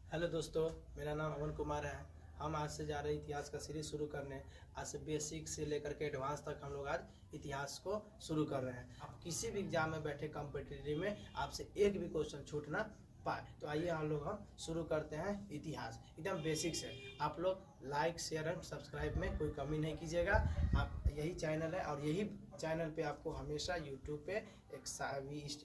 Hello दोस्तों, मेरा नाम अमन कुमार है। हम आज से जा रहे हैं इतिहास का सीरीज शुरू करने। आज से बेसिक से लेकर के एडवांस तक हम लोग आज इतिहास को शुरू कर रहे हैं। आप किसी भी एग्जाम में बैठे कॉम्पिटिटिव में आपसे एक भी क्वेश्चन छूट ना पाए। तो आइए हम शुरू करते हैं इतिहास एकदम बेसिक से। आप लोग लाइक शेयर एंड सब्सक्राइब में कोई कमी नहीं कीजिएगा। आप यही चैनल है और यही चैनल पे आपको हमेशा यूट्यूब पे एक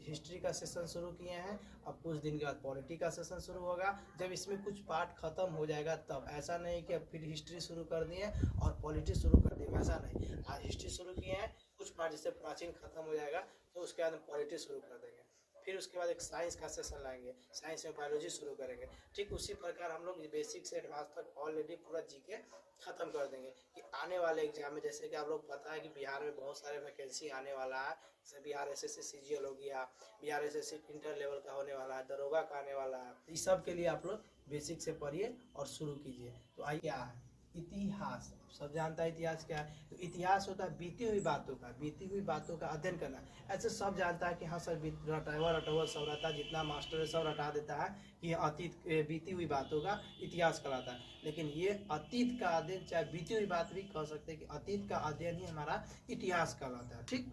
हिस्ट्री का सेशन शुरू किए हैं। अब कुछ दिन के बाद पॉलिटी का सेशन शुरू होगा। जब इसमें कुछ पार्ट खत्म हो जाएगा तब, ऐसा नहीं कि अब फिर हिस्ट्री शुरू कर दिए और पॉलिटी शुरू कर दिए, ऐसा नहीं। आज हिस्ट्री शुरू किए हैं, कुछ पार्ट जिससे प्राचीन खत्म हो जाएगा तो उसके बाद हम पॉलिटी शुरू कर देंगे। फिर उसके बाद एक साइंस का सेशन लाएंगे, साइंस में बायोलॉजी शुरू करेंगे। ठीक उसी प्रकार हम लोग बेसिक से एडवांस तक ऑलरेडी पूरा जीके खत्म कर देंगे कि आने वाले एग्जाम में, जैसे कि आप लोग पता है कि बिहार में बहुत सारे वैकेंसी आने वाला है। जैसे बिहार एसएससी सीजीएल हो गया, बिहार एसएससी इंटर लेवल का होने वाला है, दरोगा का आने वाला है। इस सब के लिए आप लोग बेसिक से पढ़िए और शुरू कीजिए। तो आइए, क्या है इतिहास? सब जानता है इतिहास क्या है। तो इतिहास होता है बीती हुई बातों का अध्ययन करना। ऐसे सब जानता है कि हाँ सर रटावा सब रहता है, जितना मास्टर है सब रटा देता है कि अतीत बीती हुई बातों का इतिहास कहलाता है। लेकिन ये अतीत का अध्ययन, चाहे बीती हुई बात भी कह सकते हैं कि अतीत का अध्ययन ही हमारा इतिहास कहलाता है। ठीक,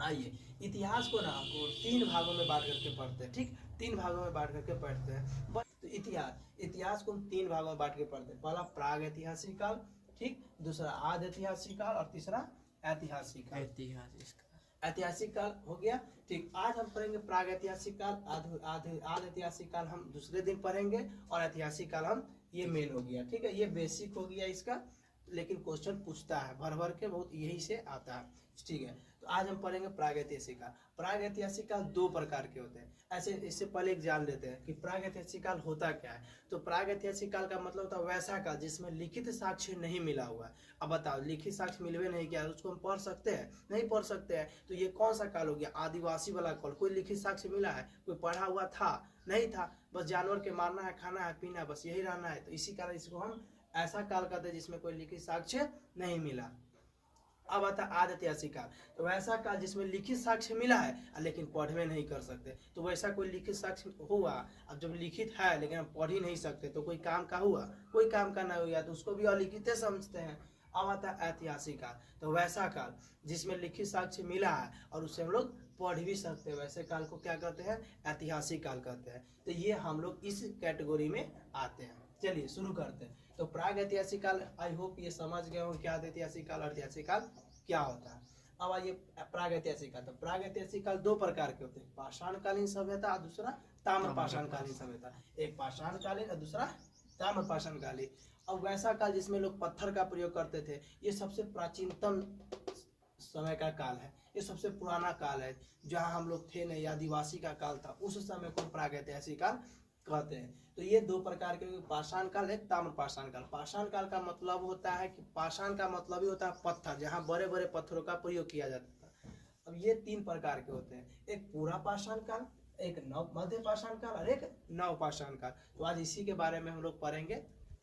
आइए इतिहास को ना आपको 3 भागों में बांट करके पढ़ते हैं। ठीक, 3 भागों में बांट करके पढ़ते हैं। तो इतिहास को हम 3 भागों में बांट के पढ़ते हैं। पहला प्राग ऐतिहासिक काल, ठीक, दूसरा आद ऐतिहासिक काल और तीसरा ऐतिहासिक काल। ऐतिहासिक काल हो गया। ठीक, आज हम पढ़ेंगे प्राग ऐतिहासिक काल, आद ऐतिहासिक काल हम दूसरे दिन पढ़ेंगे और ऐतिहासिक काल हम, ये मेन हो गया। ठीक है, ये बेसिक हो गया इसका, लेकिन क्वेश्चन पूछता है भर भर के, बहुत यही से आता है। ठीक है, तो आज हम पढ़ेंगे प्रागैतिहासिक काल। प्रागैतिहासिक काल 2 प्रकार के होते हैं। ऐसे इससे पहले एक जान लेते हैं कि प्रागैतिहासिक काल होता क्या है। तो प्रागैतिहासिक काल का मतलब होता है वैसा काल जिसमें लिखित साक्ष्य नहीं मिला हुआ है। अब बताओ, लिखित साक्ष्य मिलवे नहीं किया, उसको हम पढ़ सकते हैं? नहीं पढ़ सकते हैं। तो ये कौन सा काल हो गया? आदिवासी वाला काल। कोई लिखित साक्ष्य मिला है? कोई पढ़ा हुआ था? नहीं था। बस जानवर के मारना है, खाना है, पीना है, बस यही रहना है। तो इसी कारण इसको हम ऐसा काल कहते हैं जिसमें कोई लिखित साक्ष्य नहीं मिला। अब आता आद ऐतिहासिक काल। तो वैसा काल जिसमें लिखित साक्ष्य मिला है लेकिन पढ़वे नहीं कर सकते। तो वैसा कोई लिखित साक्ष्य हुआ, अब जब लिखित है लेकिन हम पढ़ ही नहीं सकते तो कोई काम का हुआ? कोई काम का नहीं हुआ, तो उसको भी अलिखित समझते हैं। अब आता है ऐतिहासिक काल। तो वैसा काल जिसमें लिखित साक्ष्य मिला है और उससे हम लोग पढ़ भी सकते हैं, वैसे काल को क्या कहते हैं? ऐतिहासिक काल कहते हैं। तो ये हम लोग इस कैटेगरी में आते हैं। चलिए शुरू करते हैं। तो प्राग ऐतिहासिक काल, आई होप ये समझ गए हो क्या ऐतिहासिक काल और ऐतिहासिक काल क्या होता है। अब आइए प्राग ऐतिहासिक काल। तो प्राग ऐतिहासिक काल 2 प्रकार के होते हैं, पाषाणकालीन सभ्यता और दूसरा ताम्र पाषाणकालीन सभ्यता। एक पाषाणकालीन और दूसरा ताम्र पाषाणकालीन। अब वैसा काल जिसमें लोग पत्थर का प्रयोग करते थे, ये सबसे प्राचीनतम समय का काल है। ये सबसे पुराना काल है, जहाँ हम लोग थे नहीं, आदिवासी का काल था, उस समय को प्राग ऐतिहासिक काल कहते हैं। तो ये 2 प्रकार के, पाषाण काल है, ताम्र पाषाण काल। पाषाण काल का मतलब होता है कि पाषाण का मतलब ही होता है पत्थर, जहाँ बड़े बड़े पत्थरों का प्रयोग किया जाता था। अब ये 3 प्रकार के होते हैं, एक पूरा पाषाण काल, एक नव मध्य पाषाण काल और एक नव पाषाण काल। तो आज इसी के बारे में हम लोग पढ़ेंगे,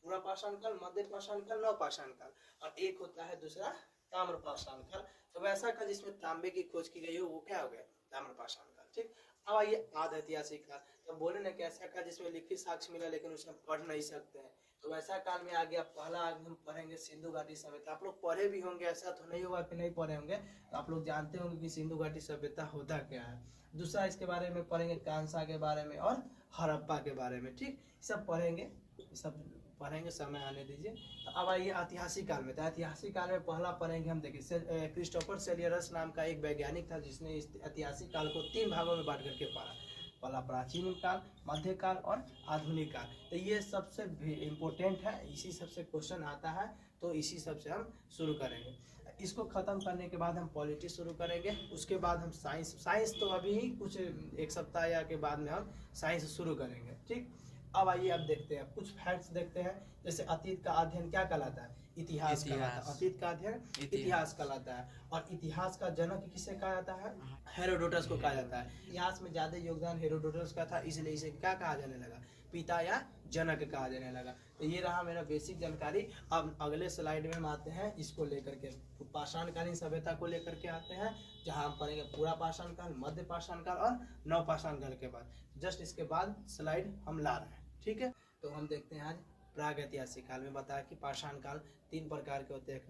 पूरा पाषाण काल, मध्य पाषाण काल, नव पाषाण काल। और एक होता है दूसरा ताम्र पाषाण काल। तो वैसा काल जिसमें तांबे की खोज की गई हो वो क्या हो गया? ताम्र पाषाण काल। ठीक, अब आइए आद ऐतिहासिक काल। तो बोले ना कि ऐसा काल जिसमें लिखित साक्ष्य मिला लेकिन उसमें पढ़ नहीं सकते हैं। तो वैसा काल में आ गया पहला, हम पढ़ेंगे सिंधु घाटी सभ्यता। आप लोग पढ़े भी होंगे, ऐसा तो नहीं होगा कि नहीं पढ़े होंगे। तो आप लोग जानते होंगे कि सिंधु घाटी सभ्यता होता क्या है। दूसरा इसके बारे में पढ़ेंगे कांसा के बारे में और हड़प्पा के बारे में। ठीक, सब पढ़ेंगे, सब पढ़ेंगे, समय आने दीजिए। तो अब आइए ऐतिहासिक काल में। तो ऐतिहासिक काल में पहला पढ़ेंगे हम, देखिए क्रिस्टोफर सेलियरस नाम का एक वैज्ञानिक था जिसने इस ऐतिहासिक काल को 3 भागों में बांट करके पढ़ा। पहला प्राचीन काल, मध्यकाल और आधुनिक काल। तो ये सबसे इम्पोर्टेंट है, इसी सबसे क्वेश्चन आता है, तो इसी सबसे हम शुरू करेंगे। इसको खत्म करने के बाद हम पॉलिटी शुरू करेंगे। उसके बाद हम साइंस तो अभी ही कुछ 1 सप्ताह या के बाद में हम साइंस शुरू करेंगे। ठीक, अब आइए अब देखते हैं कुछ फैक्ट्स देखते हैं। जैसे अतीत का अध्ययन क्या कहलाता है? इतिहास कहलाता है। अतीत का अध्ययन इतिहास कहलाता है। और इतिहास का जनक किसे कहा जाता है? हेरोडोटस को कहा जाता है। इतिहास में ज्यादा योगदान हेरोडोटस का था, इसलिए इसे क्या कहा जाने लगा? पिता या जनक कहा जाने लगा। तो ये रहा मेरा बेसिक जानकारी। अब अगले स्लाइड में हम आते हैं इसको लेकर के, पाषाणकालीन सभ्यता को लेकर के आते हैं, जहाँ हम पढ़ेंगे पूरा पाषाण काल, मध्य पाषाण काल और नव पाषाण काल के बाद। जस्ट इसके बाद स्लाइड हम ला रहे हैं। ठीक है। तो हम देखते हैं आज प्रागैतिहासिक काल में बताया कि पाषाण काल 3 प्रकार के होते हैं,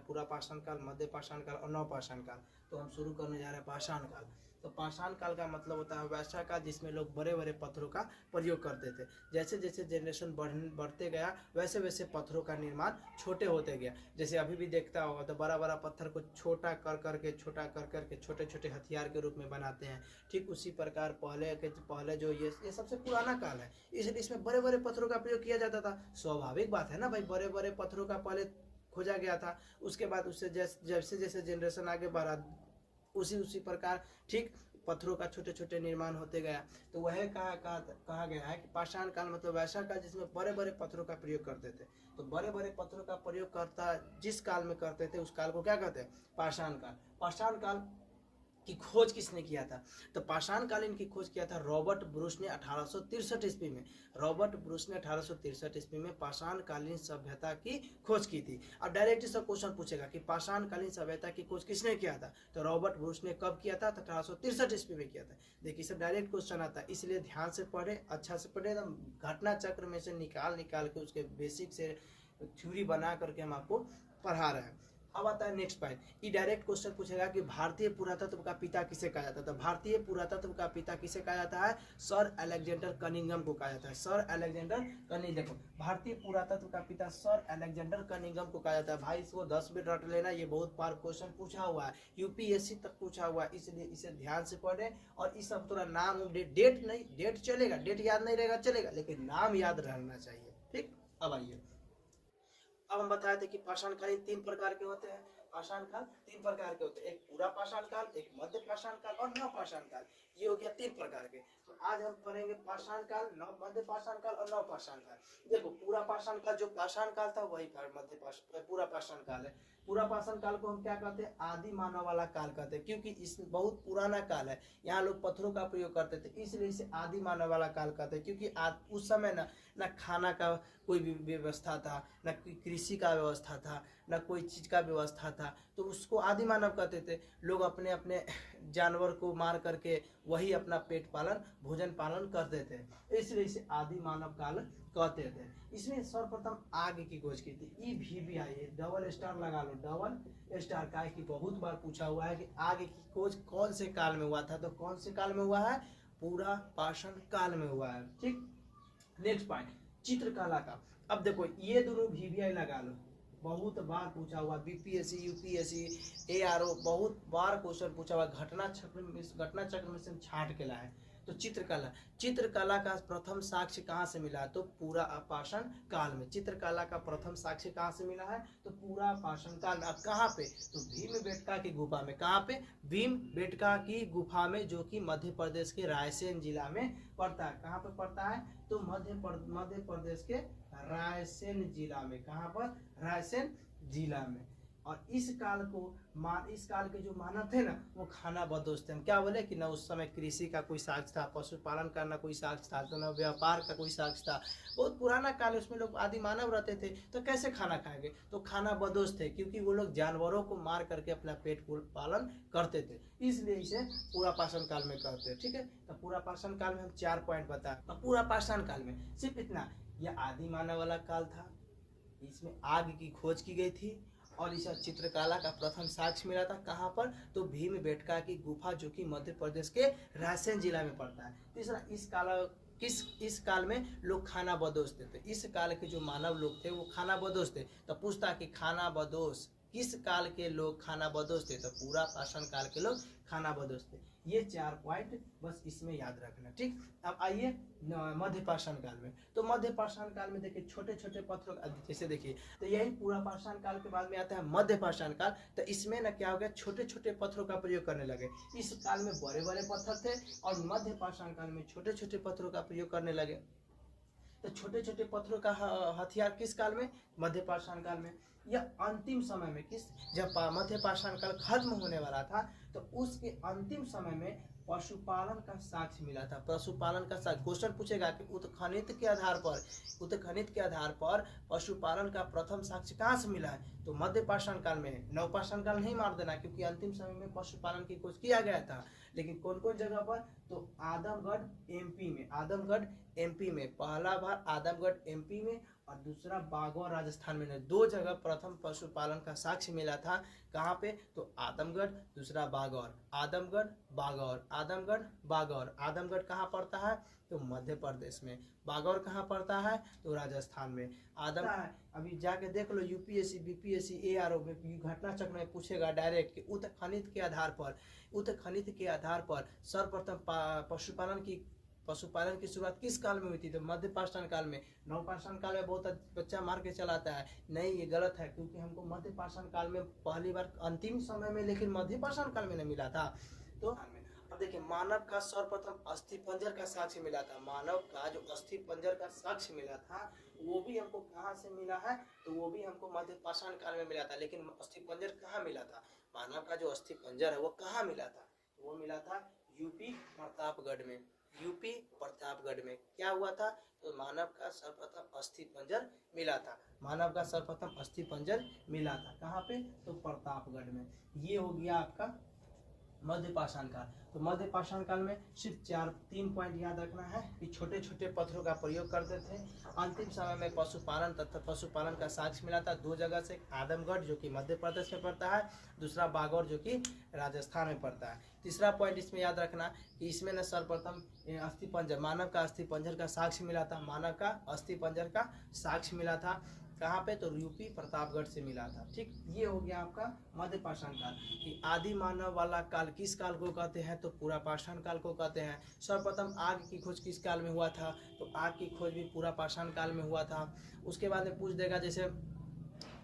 पूरा पाषाण काल, मध्य पाषाण काल और नवपाषाण काल। तो हम शुरू करने जा रहे हैं पाषाण काल। तो पाषाण काल का मतलब होता है वैसा काल जिसमें लोग बड़े बड़े पत्थरों का प्रयोग करते थे। जैसे जैसे जनरेशन बढ़ते गया वैसे वैसे पत्थरों का निर्माण छोटे होते गया। जैसे अभी भी देखता होगा तो बड़ा बड़ा पत्थर को छोटा कर करके छोटे छोटे हथियार के रूप में बनाते हैं। ठीक उसी प्रकार पहले जो ये सबसे पुराना काल है, इसलिए इसमें बड़े बड़े पत्थरों का प्रयोग किया जाता था। स्वाभाविक बात है ना भाई, बड़े बड़े पत्थरों का पहले खोजा गया था, उसके बाद उससे जैसे जैसे जनरेशन आगे बढ़ा उसी प्रकार ठीक पत्थरों का छोटे छोटे निर्माण होते गया। तो वह कहा गया है कि पाषाण काल मतलब ऐसा काल जिसमें बड़े बड़े पत्थरों का प्रयोग करते थे। तो बड़े बड़े पत्थरों का प्रयोग करता जिस काल में करते थे उस काल को क्या कहते हैं? पाषाण काल। पाषाण काल की खोज किसने किया था? तो पाषाण कालीन की खोज किया था रॉबर्ट ब्रूस ने 1863 ईस्वी में। रॉबर्ट ब्रूस ने 1863 ईस्वी में पाषाण कालीन सभ्यता की खोज की थी। अब डायरेक्ट इसका क्वेश्चन पूछेगा कि पाषाण कालीन सभ्यता की खोज किसने किया था? तो रॉबर्ट ब्रूस ने कब किया था? तो 1863 ईस्वी में किया था। देखिए सब डायरेक्ट क्वेश्चन आता है, इसलिए ध्यान से पढ़े, अच्छा से पढ़े, एकदम घटना चक्र में से निकाल के उसके बेसिक से थ्योरी बना करके हम आपको पढ़ा रहे हैं। अब आता है नेक्स्ट पॉइंट, ये डायरेक्ट क्वेश्चन पूछेगा कि भारतीय पुरातत्व का पिता किसे कहा जाता है? भारतीय पुरातत्व का पिता किसे कहा जाता है? सर अलेक्जेंडर कनिंघम को कहा जाता है। सर अलेक्जेंडर कनिंघम, भारतीय पुरातत्व का पिता सर अलेक्जेंडर कनिंघम को कहा जाता है। भाई इसको 10 मिनट रट लेना, ये बहुत बार क्वेश्चन पूछा हुआ है, यूपीएससी तक पूछा हुआ है, इसलिए इसे ध्यान से पढ़े। और इस सब थोड़ा नाम डेट नहीं, डेट चलेगा, डेट याद नहीं रहेगा चलेगा, लेकिन नाम याद रहना चाहिए। ठीक, अब आइए, अब हम बताए थे कि पाषाण काल 3 प्रकार के होते हैं। पाषाण काल 3 प्रकार के होते हैं, एक पूरा पाषाण काल, एक मध्य पाषाण काल और नवपाषाण काल। ये हो गया 3 प्रकार के। तो आज हम पढ़ेंगे पाषाण काल, मध्य पाषाण काल और नवपाषाण काल। देखो पूरा पाषाण काल जो पाषाण काल था वही पूरा पाषाण काल है। पूरा पाषाण काल को हम क्या कहते हैं? आदि मानव वाला काल कहते हैं, क्योंकि इस बहुत पुराना काल है, यहाँ लोग पत्थरों का प्रयोग करते थे, इसलिए इसे आदि मानव वाला काल कहते हैं। क्योंकि उस समय न खाना का कोई भी व्यवस्था था, न कृषि का व्यवस्था था, न कोई चीज का व्यवस्था था, तो उसको आदि मानव कहते थे। लोग अपने अपने जानवर को मार करके वही अपना पेट पालन भोजन पालन करते थे, इसलिए इसे आदि मानव काल कहते थे। इसमें सर्वप्रथम आग की खोज की थी। EVVI डबल स्टार लगा लो, डबल स्टार का, कि बहुत बार पूछा हुआ है कि आग की खोज कौन से काल में हुआ था? तो कौन से काल में हुआ है? पूरा पाषाण काल में हुआ है। ठीक, नेक्स्ट पॉइंट, चित्रकला का। अब देखो ये दोनों VVI लगा लो, बहुत बार पूछा हुआ, बीपीएससी यूपीएससी ARO बहुत बार क्वेश्चन पूछा हुआ, घटना चक्र में से छांट के लाए। तो चित्रकला का प्रथम साक्ष्य कहाँ से मिला? तो पूरा पाषाण काल में। चित्रकला का प्रथम साक्ष्य कहाँ से मिला है? तो पूरा पाषाण काल में। अब कहाँ पे? तो भीमबेटका की गुफा में। कहाँ पे? भीमबेटका की गुफा में, जो कि मध्य प्रदेश के रायसेन जिला में पड़ता है। कहाँ पे पड़ता है? तो मध्य प्रदेश के रायसेन जिला में। कहाँ पर? रायसेन जिला में। और इस काल के जो मानव थे ना, वो खाना बदोश थे। हम क्या बोले कि ना उस समय कृषि का कोई साक्ष्य था, पशुपालन करना कोई साक्ष्य था, तो ना व्यापार का कोई साक्ष्य था। बहुत पुराना काल, उसमें लोग आदि मानव रहते थे, तो कैसे खाना खाएंगे? तो खाना बदोश थे, क्योंकि वो लोग जानवरों को मार करके अपना पेट पालन करते थे, इसलिए इसे पूरा पाषाण काल में कहते हैं। ठीक है, तो पूरा पाषाण काल में हम 4 पॉइंट बताए। तो पूरा पाषाण काल में सिर्फ इतना, यह आदि मानव वाला काल था, इसमें आग की खोज की गई थी, और इस चित्रकला का प्रथम साक्ष्य मिला था। कहाँ पर? तो भीमबेटका की गुफा, जो कि मध्य प्रदेश के रायसेन जिला में पड़ता है। तीसरा, इस काल में लोग खाना बदोश थे। तो इस काल के जो मानव लोग थे वो खाना बदोश थे। तो पूछता कि खाना बदोश किस काल के लोग खाना बदोश थे? तो पूरा पाषाण काल के लोग खाना बदोश थे। ये 4 पॉइंट बस इसमें याद रखना। ठीक, अब आइए मध्य पाषाण काल में। तो मध्य पाषाण काल में देखिए छोटे छोटे पत्थरों, जैसे देखिए, तो यही पूरा पाषाण काल के बाद में आता है मध्य पाषाण काल। तो इसमें ना क्या हो गया, छोटे छोटे पत्थरों का प्रयोग करने लगे। इस काल में बड़े बड़े पत्थर थे, और मध्य पाषाण काल में छोटे छोटे पत्थरों का प्रयोग करने लगे। तो छोटे छोटे पत्थरों का हथियार किस काल में? मध्य पाषाण काल में। यह अंतिम समय में, जब मध्य पाषाण काल खत्म होने वाला था, तो उसके अंतिम समय में पशुपालन का साक्ष्य मिला था। पशुपालन का साक्ष्य, क्वेश्चन पूछेगा कि उत्खनित के आधार पर पशुपालन का प्रथम साक्ष्य कहाँ से मिला है, तो मध्य पाषाण काल में है। नवपाषाण काल नहीं मार देना, क्योंकि अंतिम समय में पशुपालन की खोज किया गया था। लेकिन कौन कौन जगह पर, तो आदमगढ़ एमपी में पहला बार आदमगढ़ एमपी में और दूसरा बागौर राजस्थान में। दो जगह प्रथम पशुपालन का साक्ष्य मिला था। कहाँ पे, तो आदमगढ़, दूसरा बागौर। आदमगढ़ कहाँ पड़ता है, तो मध्य प्रदेश में। बागौर कहाँ पड़ता है, तो राजस्थान में। अभी जाके देख लो, यूपीएससी बीपीएससी एआरओ में घटना चक्र में पूछेगा डायरेक्ट कि उत्खनित के आधार पर सर्वप्रथम पशुपालन की शुरुआत किस काल में हुई थी, तो मध्य पाषाण काल में। नवपाषाण काल में बहुत बच्चा मार के चलाता है, नहीं ये गलत है, क्योंकि हमको मध्य पाषाण काल में पहली बार अंतिम समय में, लेकिन मध्य पाषाण काल में नहीं मिला था। तो अब देखिए, मानव का सर्वप्रथम अस्थि पंजर का साक्ष्य मिला था। मानव का जो अस्थि पंजर का साक्ष्य मिला था, वो भी हमको कहाँ से मिला है, तो वो भी हमको मध्य पाषाण काल में मिला था। लेकिन अस्थि पंजर कहाँ मिला था, मानव का जो अस्थि पंजर है वो कहाँ मिला था, वो मिला था यूपी प्रतापगढ़ में। क्या हुआ था, तो मानव का सर्वप्रथम अस्थि पंजर मिला था। कहाँ पे, तो प्रतापगढ़ में। ये हो गया आपका मध्य पाषाण काल। तो मध्य पाषाण काल में सिर्फ 3 पॉइंट याद रखना है कि छोटे छोटे पत्थरों का प्रयोग करते थे। अंतिम समय में पशुपालन का साक्ष्य मिला था 2 जगह से, आदमगढ़ जो कि मध्य प्रदेश में पड़ता है, दूसरा बागौर जो कि राजस्थान में पड़ता है। तीसरा पॉइंट इसमें याद रखना कि इसमें न सर्वप्रथम अस्थि पंजर, मानव का अस्थि पंजर का साक्ष्य मिला था। कहाँ पे, तो यूपी प्रतापगढ़ से मिला था। ठीक, ये हो गया आपका मध्य पाषाण काल। कि आदि मानव वाला काल किस काल को कहते हैं, तो पूरा पाषाण काल को कहते हैं। सर्वप्रथम आग की खोज किस काल में हुआ था, तो आग की खोज भी पूरा पाषाण काल में हुआ था। उसके बाद में पूछ देगा जैसे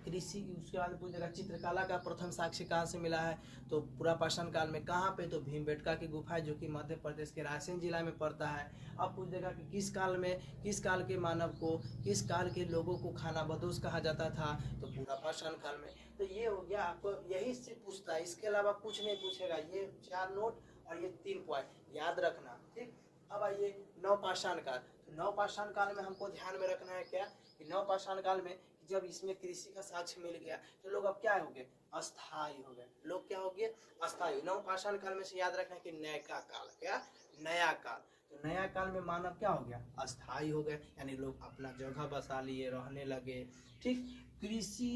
कृषि, उसके बाद पूछ देगा चित्रकला का प्रथम साक्ष्य कहाँ से मिला है, तो पूरा पाषाण काल में। कहाँ पे, तो भीमबेटका की गुफा जो कि मध्य प्रदेश के रायसेन जिला में पड़ता है। अब पूछ देगा कि किस काल के मानव को, किस काल के लोगों को खानाबदोश कहा जाता था, तो पूरा पाषाण काल में। तो ये हो गया, आपको यही से पूछता है, इसके अलावा कुछ नहीं पूछेगा। ये 4 नोट और ये 3 पॉइंट याद रखना। ठीक, अब आइए नवपाषाण काल। तो नवपाषाण काल में हमको ध्यान में रखना है क्या, कि नवपाषाण काल में जब इसमें कृषि का साक्ष्य मिल गया, तो लोग अब क्या हो गए, अस्थायी हो गए। लोग क्या हो गए, अस्थायी। नवपाषाण काल में से याद रखना कि नया काल। तो नया काल में मानव क्या हो गया, अस्थायी हो गए, यानी लोग अपना जगह बसा लिए, रहने लगे। ठीक, कृषि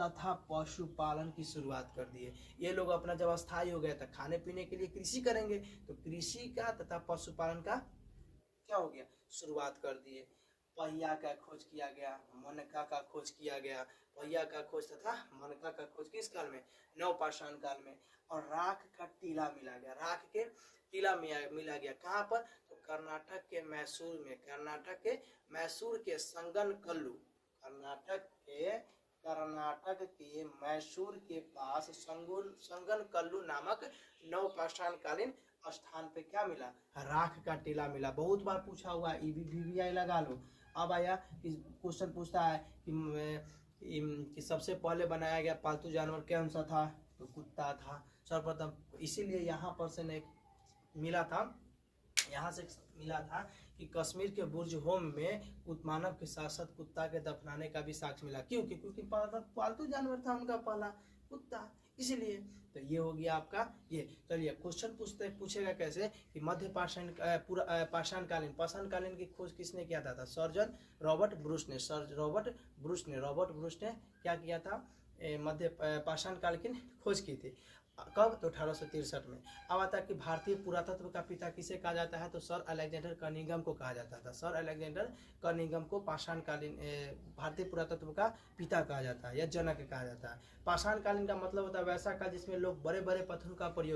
तथा पशुपालन की शुरुआत कर दिए। ये लोग अपना जब अस्थायी हो गए तो खाने पीने के लिए कृषि करेंगे, तो कृषि का तथा पशुपालन का क्या हो गया, शुरुआत कर दिए। पहिया का खोज किया गया, मनका का खोज किया गया। पहिया का खोज तथा मनका का खोज किस काल में, नवपाषाण काल में। और राख का टीला मिला गया। कहाँ पर, तो कर्नाटक के मैसूर के मैसूर के पास संगनकल्लू नामक नवपाषाण कालीन स्थान पे क्या मिला, राख का टीला मिला। बहुत बार पूछा हुआ, ईवीवीआई लगा लो। अब आया क्वेश्चन पूछता है कि सबसे पहले बनाया गया पालतू जानवर कौन सा था, तो कुत्ता था सर्वप्रथम। इसीलिए यहाँ पर से नहीं मिला था, यहाँ से मिला था कि कश्मीर के बुर्ज होम में मानव के साथ साथ कुत्ता के दफनाने का भी साक्ष्य मिला। क्योंकि पालतू जानवर था उनका पहला कुत्ता, इसलिए। तो ये हो गया आपका ये। चलिए क्वेश्चन पूछेगा कैसे कि मध्य पाषाण कालीन की खोज किसने किया था, सर्जन रॉबर्ट ब्रूस ने क्या किया था, मध्य पाषाण काल की खोज की थी। कब, तो 1863 में। अब आता है कि भारतीय पुरातत्व का पिता किसे कहा जाता है, तो सर अलेक्जेंडर कनिंघम को कहा जाता था। सर अलेक्जेंडर कनिंघम को पाषाण कालीन भारतीय पुरातत्व का पिता कहा जाता है या जनक कहा जाता है। पाषाण कालीन का मतलब होता है वैसा काल जिसमें लोग बड़े बड़े पत्थरों का प्रयोग